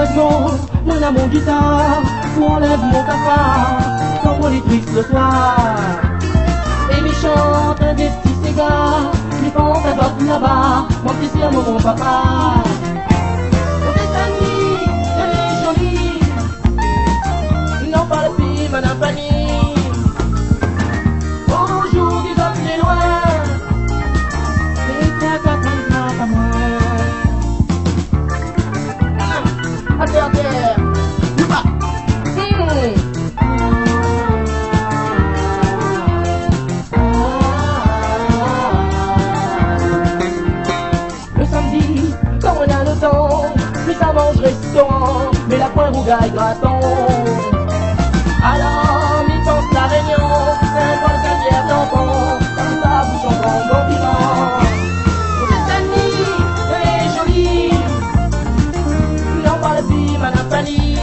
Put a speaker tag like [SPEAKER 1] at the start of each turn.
[SPEAKER 1] Heureusement, mon amour guitare, où enlève mon cafard, quand on les tricks le soir. Et mes chante un des petits cigares, qui font ta porte là-bas, mon petit sire, mon papa. On est amis, elle est jolie, non pas le fille, madame Fanny. Bonjour, dis donc c'est loin, et t'as qu'à t'en à moi. À terre, terre, du bas. Le samedi, quand on a le temps, plus ça mange restaurant, mais la pointe rougaille graton. Alors, mi pense la réunion, un bon casier d'enfant, comme ça bouche en grand bon vivant. Cette amie, elle est jolie, non pas le fille, madame Fanny.